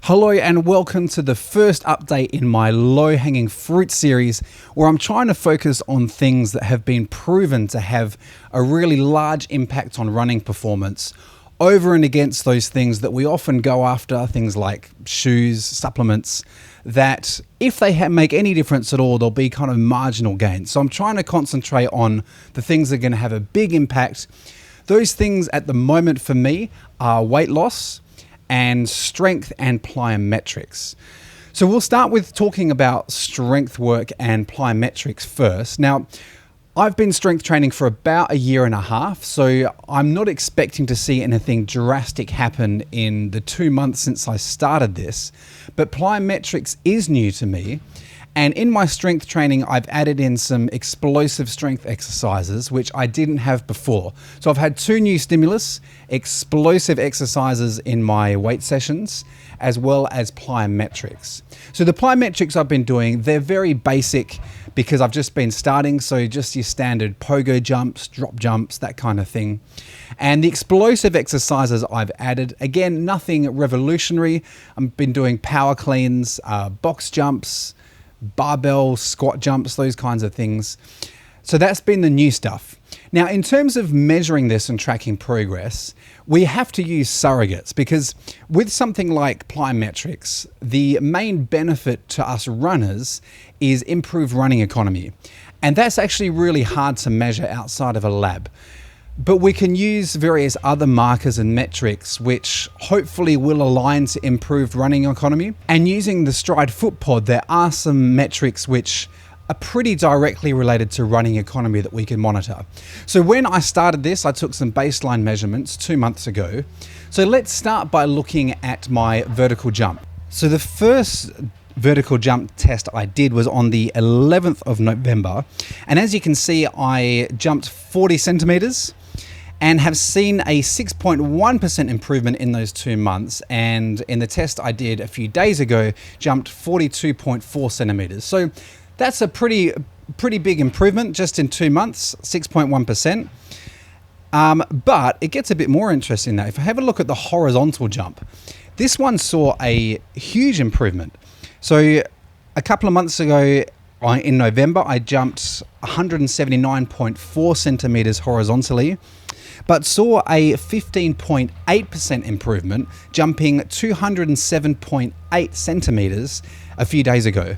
Hello and welcome to the first update in my low-hanging fruit series, where I'm trying to focus on things that have been proven to have a really large impact on running performance over and against those things that we often go after, things like shoes, supplements, that if they make any difference at all, they'll be kind of marginal gains. So I'm trying to concentrate on the things that are going to have a big impact. Those things at the moment for me are weight loss and strength and plyometrics. So we'll start with talking about strength work and plyometrics first. Now, I've been strength training for about a year and a half, so I'm not expecting to see anything drastic happen in the 2 months since I started this, but plyometrics is new to me. And in my strength training, I've added in some explosive strength exercises, which I didn't have before. So I've had 2 new stimulus, explosive exercises in my weight sessions, as well as plyometrics. So the plyometrics I've been doing, they're very basic because I've just been starting. So just your standard pogo jumps, drop jumps, that kind of thing. And the explosive exercises I've added, again, nothing revolutionary. I've been doing power cleans, box jumps, barbell squat jumps, those kinds of things. So that's been the new stuff. Now, in terms of measuring this and tracking progress, we have to use surrogates because with something like plyometrics, the main benefit to us runners is improved running economy. And that's actually really hard to measure outside of a lab. But we can use various other markers and metrics which hopefully will align to improved running economy. And using the Stride foot pod, there are some metrics which are pretty directly related to running economy that we can monitor. So when I started this, I took some baseline measurements 2 months ago. So let's start by looking at my vertical jump. So the first vertical jump test I did was on the 11th of November. And as you can see, I jumped 40 centimeters and have seen a 6.1% improvement in those 2 months. And in the test I did a few days ago, jumped 42.4 centimeters. So that's a pretty big improvement just in 2 months, 6.1%. But it gets a bit more interesting now. If I have a look at the horizontal jump, this one saw a huge improvement. So a couple of months ago, in November, I jumped 179.4 centimeters horizontally, but saw a 15.8% improvement, jumping 207.8 centimeters a few days ago.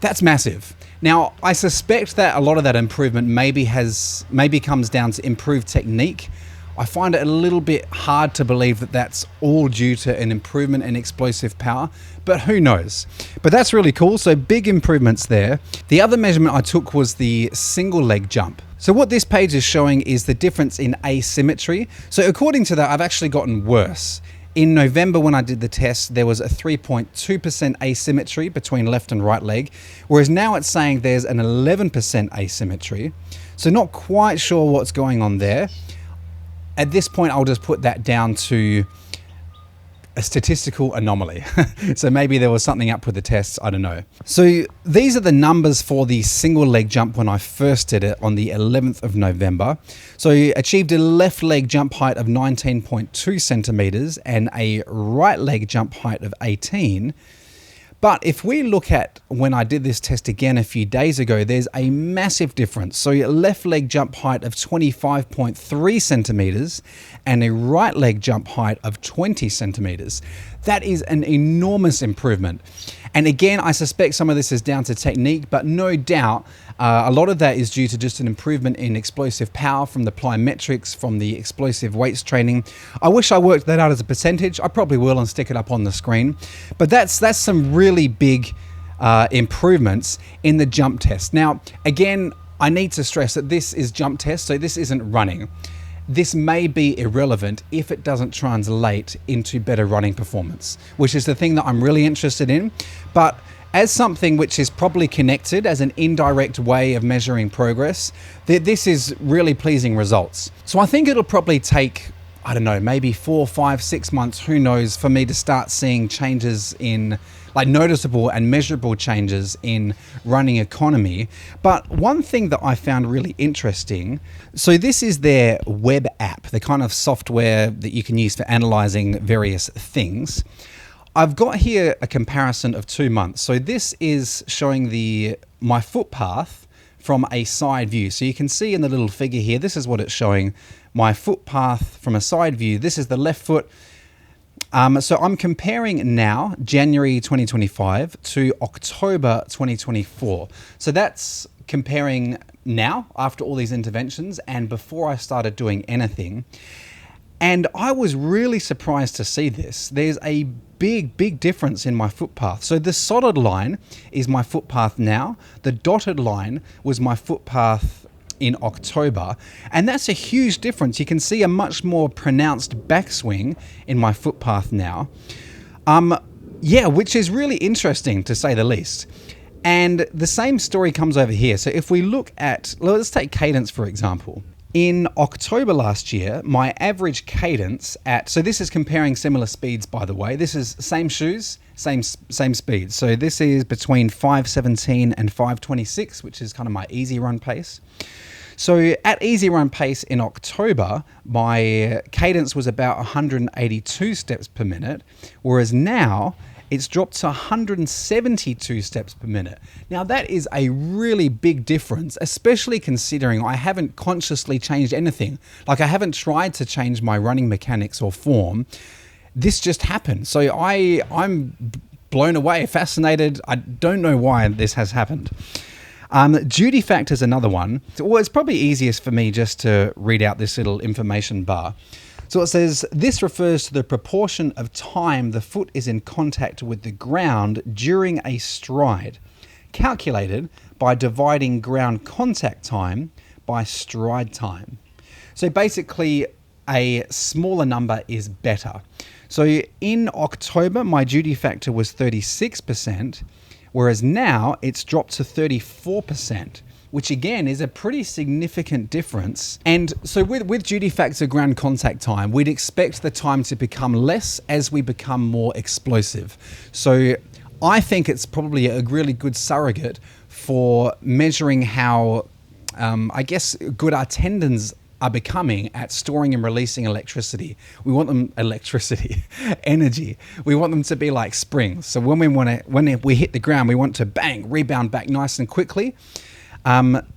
That's massive. Now, I suspect that a lot of that improvement maybe comes down to improved technique. I find it a little bit hard to believe that that's all due to an improvement in explosive power, but who knows? But that's really cool, so big improvements there. The other measurement I took was the single leg jump. So what this page is showing is the difference in asymmetry. So according to that, I've actually gotten worse. In November, when I did the test, there was a 3.2% asymmetry between left and right leg, whereas now it's saying there's an 11% asymmetry. So not quite sure what's going on there. At this point, I'll just put that down to a statistical anomaly. So maybe there was something up with the tests, I don't know. So these are the numbers for the single leg jump when I first did it on the 11th of November. So you achieved a left leg jump height of 19.2 centimeters and a right leg jump height of 18. But if we look at when I did this test again a few days ago, there's a massive difference. So your left leg jump height of 25.3 centimeters and a right leg jump height of 20 centimeters. That is an enormous improvement. And again, I suspect some of this is down to technique, but no doubt a lot of that is due to just an improvement in explosive power from the plyometrics, from the explosive weights training. I wish I worked that out as a percentage. I probably will and stick it up on the screen. But that's some really big improvements in the jump test. Now, again, I need to stress that this is jump test, so this isn't running. This may be irrelevant if it doesn't translate into better running performance, which is the thing that I'm really interested in. But as something which is probably connected as an indirect way of measuring progress, this is really pleasing results. So I think it'll probably take, I don't know, maybe 4, 5, 6 months, who knows, for me to start seeing changes in, like noticeable and measurable changes in running economy. But one thing that I found really interesting, so this is their web app, the kind of software that you can use for analyzing various things. I've got here a comparison of 2 months. So this is showing my footpath from a side view. So you can see in the little figure here, this is what it's showing, my footpath from a side view. This is the left foot. So I'm comparing now, January 2025 to October 2024. So that's comparing now after all these interventions and before I started doing anything. And I was really surprised to see this. There's a big difference in my footpath. So the solid line is my footpath now. The dotted line was my footpath in October. And that's a huge difference. You can see a much more pronounced backswing in my footpath now. Which is really interesting to say the least. And the same story comes over here. So if we look at, let's take cadence for example. In October last year, my average cadence so this is comparing similar speeds, by the way. This is same shoes, same speed. So this is between 5:17 and 5:26, which is kind of my easy run pace. So at easy run pace in October, my cadence was about 182 steps per minute, whereas now it's dropped to 172 steps per minute. Now that is a really big difference, especially considering I haven't consciously changed anything. Like I haven't tried to change my running mechanics or form. This just happened. So I'm blown away, fascinated. I don't know why this has happened. Duty factor is another one. Well, it's probably easiest for me just to read out this little information bar. So it says, this refers to the proportion of time the foot is in contact with the ground during a stride, calculated by dividing ground contact time by stride time. So basically, a smaller number is better. So in October, my duty factor was 36%, whereas now it's dropped to 34%. Which again is a pretty significant difference. And so with duty factor ground contact time, we'd expect the time to become less as we become more explosive. So I think it's probably a really good surrogate for measuring how, good our tendons are becoming at storing and releasing electricity. We want them energy. We want them to be like springs. So when we hit the ground, we want to bang, rebound back nice and quickly.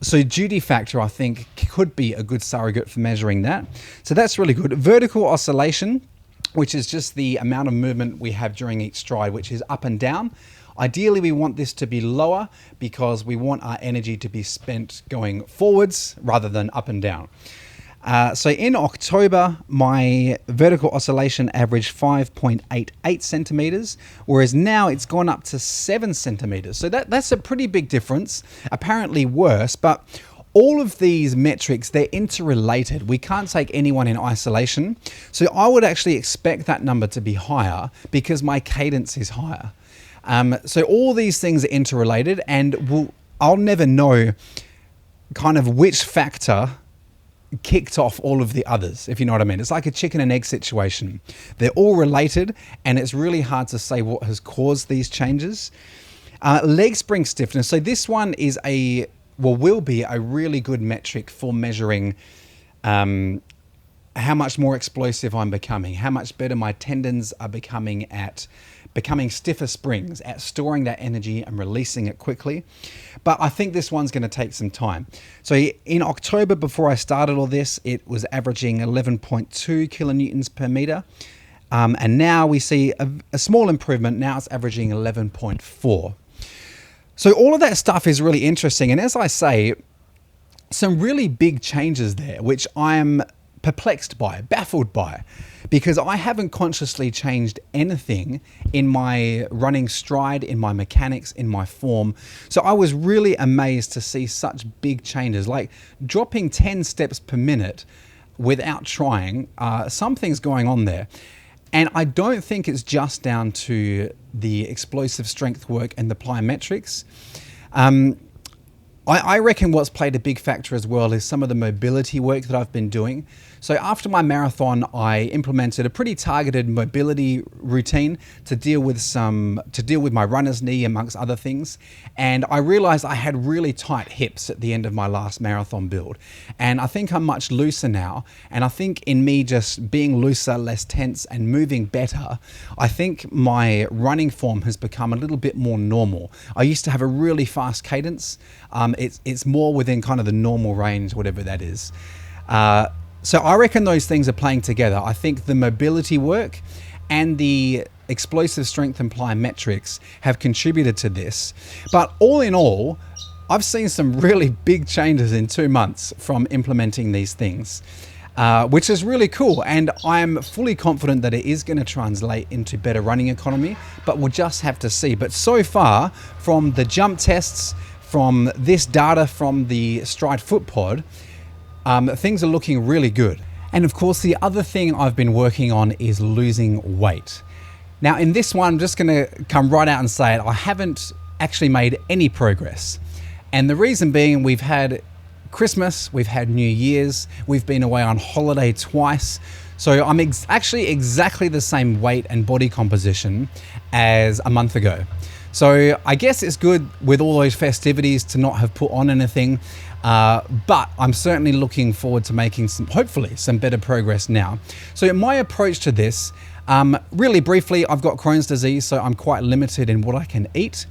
So duty factor, I think, could be a good surrogate for measuring that. So that's really good. Vertical oscillation, which is just the amount of movement we have during each stride, which is up and down. Ideally, we want this to be lower because we want our energy to be spent going forwards rather than up and down. So in October, my vertical oscillation averaged 5.88 centimeters, whereas now it's gone up to 7 centimeters. So that's a pretty big difference, apparently worse, but all of these metrics, they're interrelated. We can't take anyone in isolation. So I would actually expect that number to be higher because my cadence is higher. So all these things are interrelated, and I'll never know kind of which factor kicked off all of the others, if you know what I mean. It's like a chicken and egg situation. They're all related, and it's really hard to say what has caused these changes. Leg spring stiffness. So this one is will be a really good metric for measuring how much more explosive I'm becoming, how much better my tendons are becoming at becoming stiffer springs, at storing that energy and releasing it quickly. But I think this one's going to take some time. So in October, before I started all this, it was averaging 11.2 kilonewtons per meter. And now we see a small improvement. Now it's averaging 11.4. So all of that stuff is really interesting. And as I say, some really big changes there, which I'm perplexed by, baffled by, because I haven't consciously changed anything in my running stride, in my mechanics, in my form. So I was really amazed to see such big changes, like dropping 10 steps per minute without trying. Something's going on there. And I don't think it's just down to the explosive strength work and the plyometrics. I reckon what's played a big factor as well is some of the mobility work that I've been doing. So after my marathon, I implemented a pretty targeted mobility routine to deal with my runner's knee, amongst other things. And I realized I had really tight hips at the end of my last marathon build. And I think I'm much looser now. And I think in me just being looser, less tense, and moving better, I think my running form has become a little bit more normal. I used to have a really fast cadence. It's more within kind of the normal range, whatever that is. So I reckon those things are playing together. I think the mobility work and the explosive strength and plyometrics have contributed to this. But all in all, I've seen some really big changes in 2 months from implementing these things, which is really cool. And I'm fully confident that it is going to translate into better running economy, but we'll just have to see. But so far, from the jump tests, from this data from the Stride Foot Pod, things are looking really good. And of course, the other thing I've been working on is losing weight. Now in this one, I'm just gonna come right out and say it, I haven't actually made any progress. And the reason being, we've had Christmas, we've had New Year's, we've been away on holiday twice. So I'm actually exactly the same weight and body composition as a month ago. So I guess it's good with all those festivities to not have put on anything, but I'm certainly looking forward to making hopefully some better progress now. So my approach to this, really briefly, I've got Crohn's disease, so I'm quite limited in what I can eat.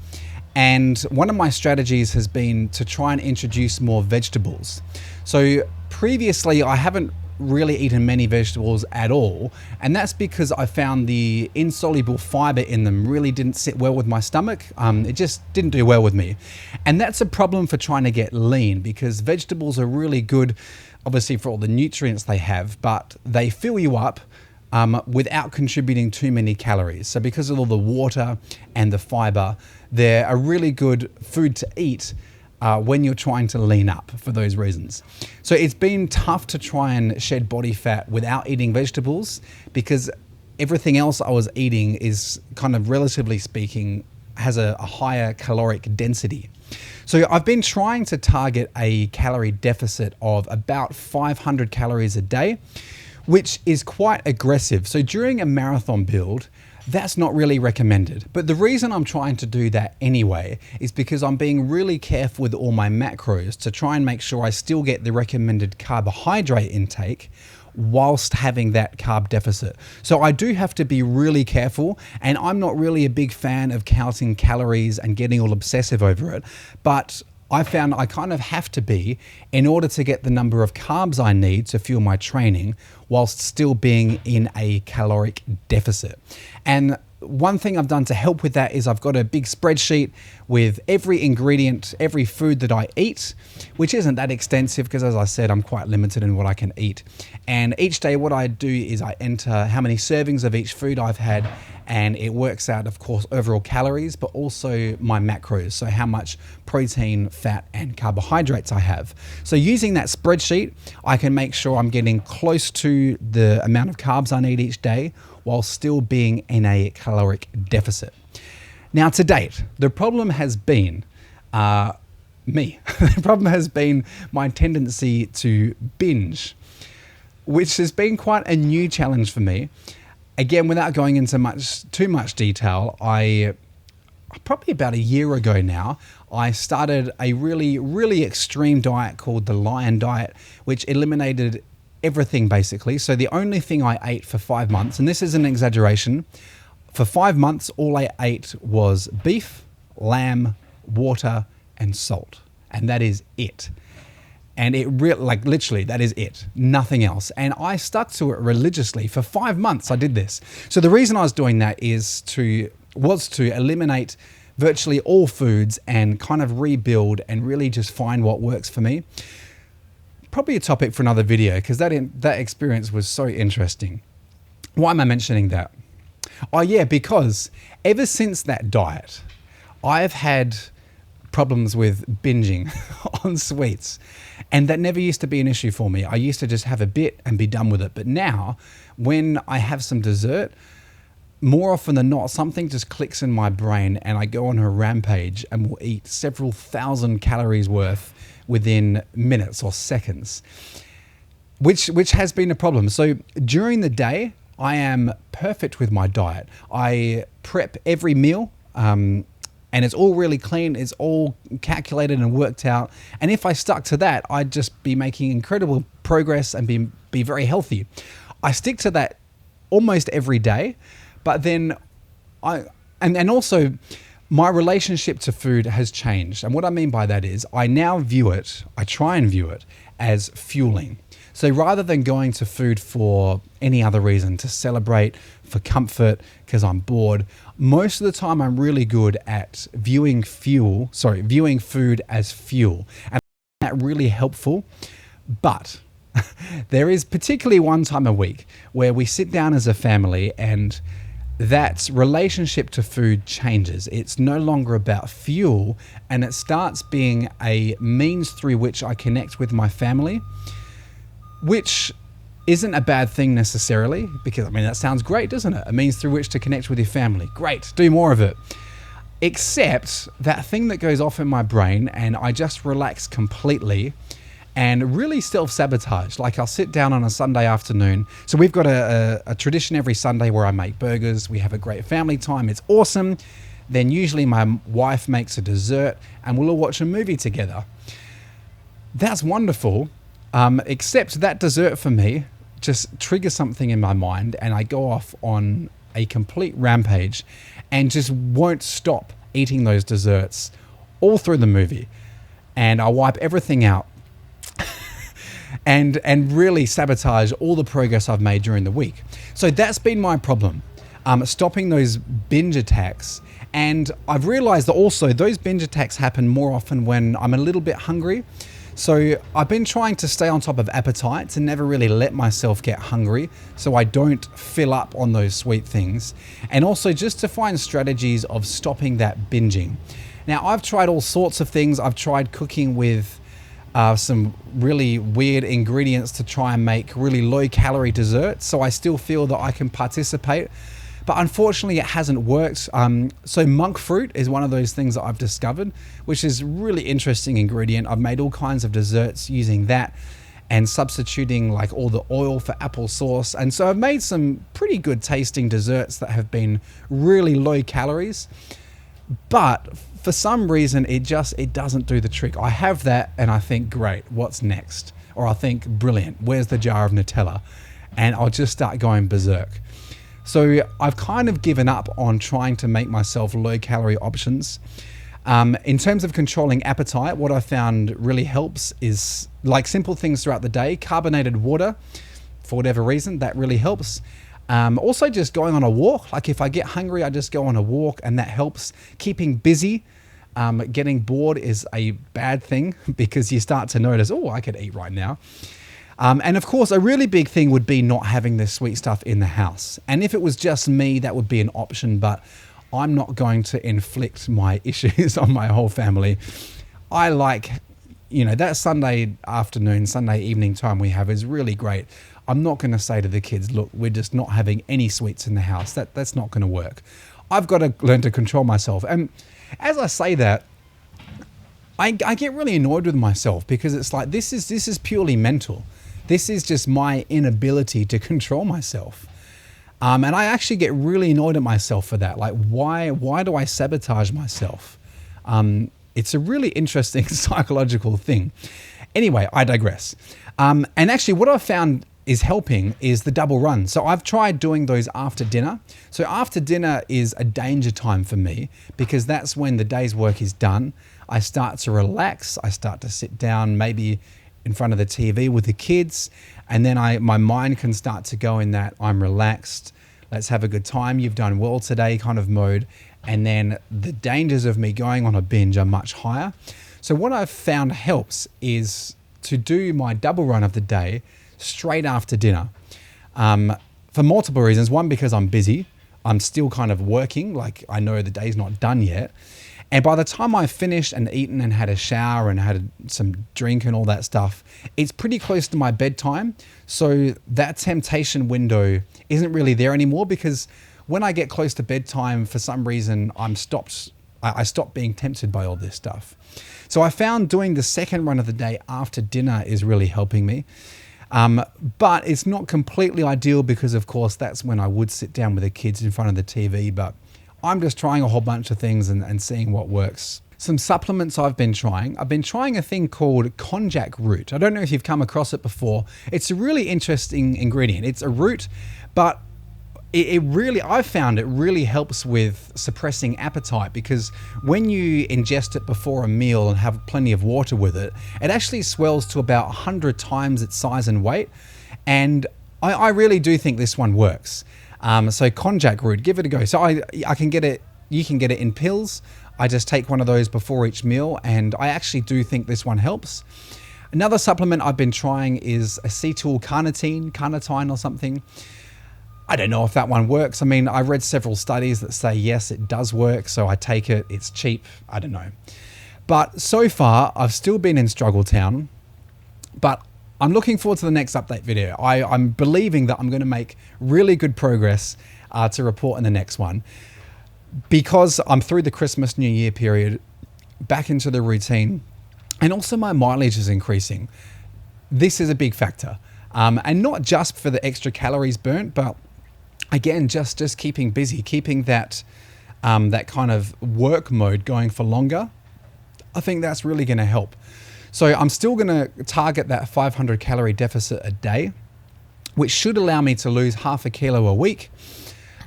And one of my strategies has been to try and introduce more vegetables. So previously I haven't really eaten many vegetables at all, and that's because I found the insoluble fiber in them really didn't sit well with my stomach. It just didn't do well with me, and that's a problem for trying to get lean, because vegetables are really good obviously for all the nutrients they have, but they fill you up without contributing too many calories. So because of all the water and the fiber, they're a really good food to eat when you're trying to lean up for those reasons. So it's been tough to try and shed body fat without eating vegetables, because everything else I was eating is kind of, relatively speaking, has a higher caloric density. So I've been trying to target a calorie deficit of about 500 calories a day, which is quite aggressive. So during a marathon build, that's not really recommended. But the reason I'm trying to do that anyway is because I'm being really careful with all my macros to try and make sure I still get the recommended carbohydrate intake whilst having that carb deficit. So I do have to be really careful, and I'm not really a big fan of counting calories and getting all obsessive over it, but I found I kind of have to be in order to get the number of carbs I need to fuel my training whilst still being in a caloric deficit. And one thing I've done to help with that is I've got a big spreadsheet with every ingredient, every food that I eat, which isn't that extensive because, as I said, I'm quite limited in what I can eat. And each day what I do is I enter how many servings of each food I've had, and it works out, of course, overall calories, but also my macros, so how much protein, fat, and carbohydrates I have. So using that spreadsheet, I can make sure I'm getting close to the amount of carbs I need each day while still being in a caloric deficit. Now, to date, the problem has been me. The problem has been my tendency to binge, which has been quite a new challenge for me. Again, without going into too much detail, probably about a year ago now, I started a really, really extreme diet called the Lion Diet, which eliminated everything basically. So the only thing I ate for 5 months, and this is an exaggeration, for 5 months, all I ate was beef, lamb, water, and salt. And that is it. And literally, that is it. Nothing else. And I stuck to it religiously. For 5 months, I did this. So the reason I was doing that was to eliminate virtually all foods and kind of rebuild and really just find what works for me. Probably a topic for another video, because that experience was so interesting. Why am I mentioning that? Oh yeah, because ever since that diet, I've had problems with binging on sweets, and that never used to be an issue for me. I used to just have a bit and be done with it. But now, when I have some dessert, more often than not, something just clicks in my brain and I go on a rampage and will eat several thousand calories worth within minutes or seconds. which has been a problem. So during the day, I am perfect with my diet. I prep every meal, and it's all really clean. It's all calculated and worked out. And if I stuck to that, I'd just be making incredible progress and be very healthy. I stick to that almost every day, but then and also my relationship to food has changed. And what I mean by that is I try and view it as fueling. So rather than going to food for any other reason, to celebrate, for comfort, because I'm bored, most of the time I'm really good at viewing food as fuel. And that's really helpful. But there is particularly one time a week where we sit down as a family and that relationship to food changes. It's no longer about fuel, and it starts being a means through which I connect with my family, which isn't a bad thing necessarily, because I mean, that sounds great, doesn't it? A means through which to connect with your family. Great, do more of it. Except that thing that goes off in my brain and I just relax completely and really self-sabotage. Like I'll sit down on a Sunday afternoon. So we've got a tradition every Sunday where I make burgers. We have a great family time. It's awesome. Then usually my wife makes a dessert and we'll all watch a movie together. That's wonderful. Except that dessert for me just triggers something in my mind and I go off on a complete rampage and just won't stop eating those desserts all through the movie. And I wipe everything out and really sabotage all the progress I've made during the week. So that's been my problem, stopping those binge attacks. And I've realized that also those binge attacks happen more often when I'm a little bit hungry. So I've been trying to stay on top of appetite, to never really let myself get hungry so I don't fill up on those sweet things. And also just to find strategies of stopping that binging. Now, I've tried all sorts of things. I've tried cooking with some really weird ingredients to try and make really low calorie desserts, so I still feel that I can participate. But unfortunately, it hasn't worked. So monk fruit is one of those things that I've discovered, which is a really interesting ingredient. I've made all kinds of desserts using that and substituting like all the oil for applesauce. And so I've made some pretty good tasting desserts that have been really low calories. But for some reason, it doesn't do the trick. I have that and I think, great, what's next? Or I think, brilliant, where's the jar of Nutella? And I'll just start going berserk. So I've kind of given up on trying to make myself low calorie options. In terms of controlling appetite, what I found really helps is like simple things throughout the day. Carbonated water, for whatever reason, that really helps. Also just going on a walk. Like if I get hungry, I just go on a walk and that helps. Keeping busy. Getting bored is a bad thing because you start to notice, oh, I could eat right now. And of course, a really big thing would be not having this sweet stuff in the house. And if it was just me, that would be an option, but I'm not going to inflict my issues on my whole family. I like, that Sunday afternoon, Sunday evening time we have is really great. I'm not going to say to the kids, look, we're just not having any sweets in the house. That's not going to work. I've got to learn to control myself. And as I say that, I get really annoyed with myself because it's like, this is purely mental. This is just my inability to control myself. And I actually get really annoyed at myself for that. Like, why do I sabotage myself? It's a really interesting psychological thing. Anyway, I digress. And actually what I've found is helping is the double run. So I've tried doing those after dinner. So after dinner is a danger time for me because that's when the day's work is done. I start to relax. I start to sit down maybe in front of the TV with the kids. And then my mind can start to go in that I'm relaxed. Let's have a good time. You've done well today kind of mode. And then the dangers of me going on a binge are much higher. So what I've found helps is to do my double run of the day straight after dinner for multiple reasons. One, because I'm busy. I'm still kind of working. Like I know the day's not done yet. And by the time I've finished and eaten and had a shower and had some drink and all that stuff, it's pretty close to my bedtime. So that temptation window isn't really there anymore because when I get close to bedtime, for some reason, I stop being tempted by all this stuff. So I found doing the second run of the day after dinner is really helping me. But it's not completely ideal because, of course, that's when I would sit down with the kids in front of the TV. But I'm just trying a whole bunch of things and seeing what works. Some supplements I've been trying a thing called Konjac root. I don't know if you've come across it before. It's a really interesting ingredient. It's a root, but I've found it really helps with suppressing appetite, because when you ingest it before a meal and have plenty of water with it, it actually swells to about 100 times its size and weight. And I really do think this one works. So Konjac root, give it a go. So I can get it, you can get it in pills. I just take one of those before each meal, and I actually do think this one helps. Another supplement I've been trying is aceytl carnitine or something. I don't know if that one works. I mean, I read several studies that say, yes, it does work. So I take it, it's cheap. I don't know. But so far, I've still been in Struggle Town, but I'm looking forward to the next update video. I'm believing that I'm going to make really good progress to report in the next one, because I'm through the Christmas New Year period, back into the routine, and also my mileage is increasing. This is a big factor. And not just for the extra calories burnt, but again, just keeping busy, keeping that kind of work mode going for longer. I think that's really going to help. So I'm still going to target that 500 calorie deficit a day, which should allow me to lose half a kilo a week.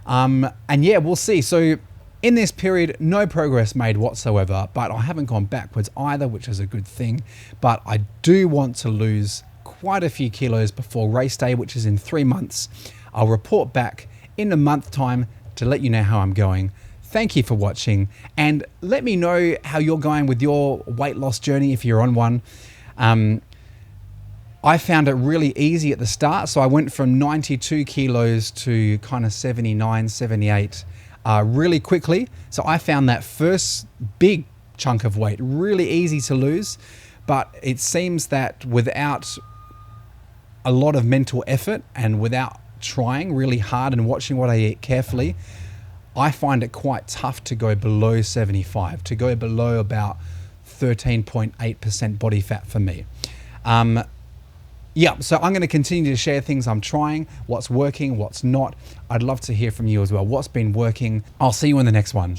And yeah, we'll see. So in this period, no progress made whatsoever, but I haven't gone backwards either, which is a good thing. But I do want to lose quite a few kilos before race day, which is in 3 months. I'll report back in a month time to let you know how I'm going. Thank you for watching, and let me know how you're going with your weight loss journey if you're on one. I found it really easy at the start. So I went from 92 kilos to kind of 79, 78 really quickly. So I found that first big chunk of weight really easy to lose, but it seems that without a lot of mental effort and without trying really hard and watching what I eat carefully, I find it quite tough to go below 75, to go below about 13.8% body fat for me. Yeah, so I'm going to continue to share things I'm trying, what's working, what's not. I'd love to hear from you as well. What's been working? I'll see you in the next one.